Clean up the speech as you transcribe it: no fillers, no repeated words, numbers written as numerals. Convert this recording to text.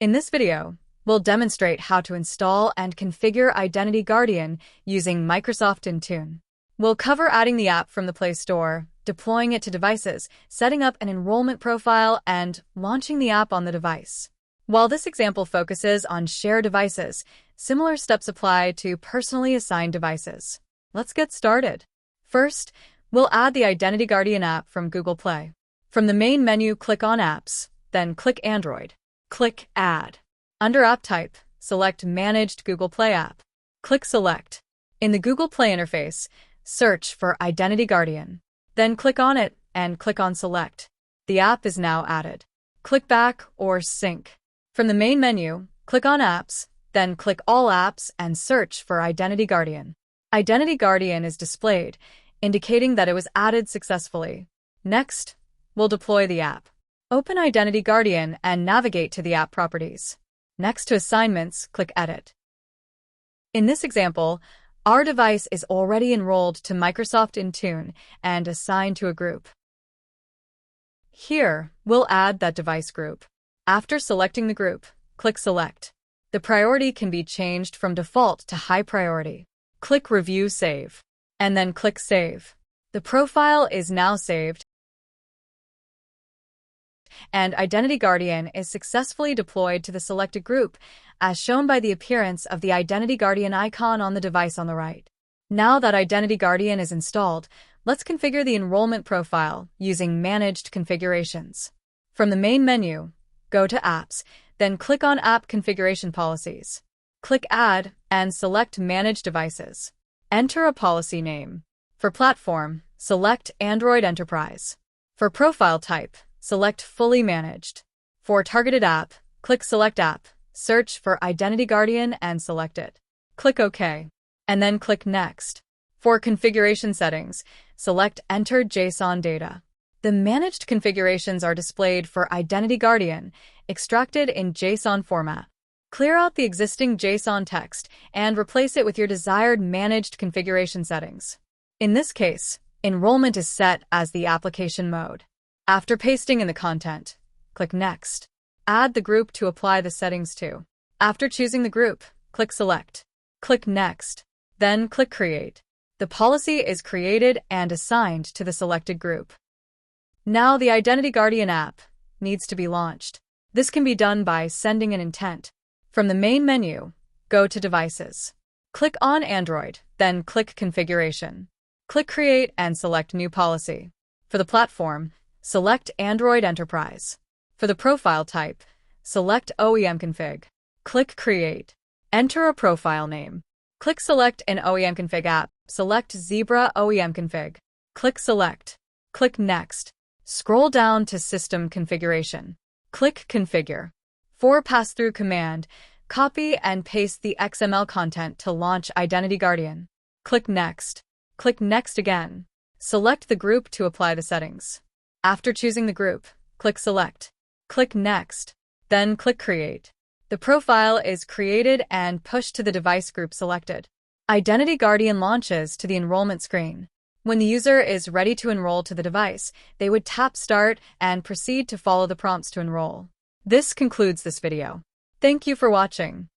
In this video, we'll demonstrate how to install and configure Identity Guardian using Microsoft Intune. We'll cover adding the app from the Play Store, deploying it to devices, setting up an enrollment profile, and launching the app on the device. While this example focuses on shared devices, similar steps apply to personally assigned devices. Let's get started. First, we'll add the Identity Guardian app from Google Play. From the main menu, click on Apps, then click Android. Click Add. Under App Type, select Managed Google Play App. Click Select. In the Google Play interface, search for Identity Guardian. Then click on it and click on Select. The app is now added. Click Back or Sync. From the main menu, click on Apps, then click All Apps and search for Identity Guardian. Identity Guardian is displayed, indicating that it was added successfully. Next, we'll deploy the app. Open Identity Guardian and navigate to the app properties. Next to Assignments, click Edit. In this example, our device is already enrolled to Microsoft Intune and assigned to a group. Here, we'll add that device group. After selecting the group, click Select. The priority can be changed from default to high priority. Click Review Save, and then click Save. The profile is now saved, and Identity Guardian is successfully deployed to the selected group, as shown by the appearance of the Identity Guardian icon on the device on the right. Now that Identity Guardian is installed, let's configure the enrollment profile using Managed Configurations. From the main menu, go to Apps, then click on App Configuration Policies. Click Add and select Manage Devices. Enter a policy name. For platform, select Android Enterprise. For profile type, select Fully Managed. For targeted app, click Select App, search for Identity Guardian and select it. Click OK, and then click Next. For configuration settings, select Enter JSON data. The managed configurations are displayed for Identity Guardian, extracted in JSON format. Clear out the existing JSON text and replace it with your desired managed configuration settings. In this case, enrollment is set as the application mode. After pasting in the content, click Next. Add the group to apply the settings to. After choosing the group, click Select. Click Next. Then click Create. The policy is created and assigned to the selected group. Now the Identity Guardian app needs to be launched. This can be done by sending an intent. From the main menu, go to Devices. Click on Android, then click Configuration. Click Create and select New Policy. For the platform, select Android Enterprise. For the profile type, select OEM Config. Click Create. Enter a profile name. Click Select an OEM Config app. Select Zebra OEM Config. Click Select. Click Next. Scroll down to System Configuration. Click Configure. For pass-through command, copy and paste the XML content to launch Identity Guardian. Click Next. Click Next again. Select the group to apply the settings. After choosing the group, click Select. Click Next. Then click Create. The profile is created and pushed to the device group selected. Identity Guardian launches to the enrollment screen. When the user is ready to enroll to the device, they would tap Start and proceed to follow the prompts to enroll. This concludes this video. Thank you for watching.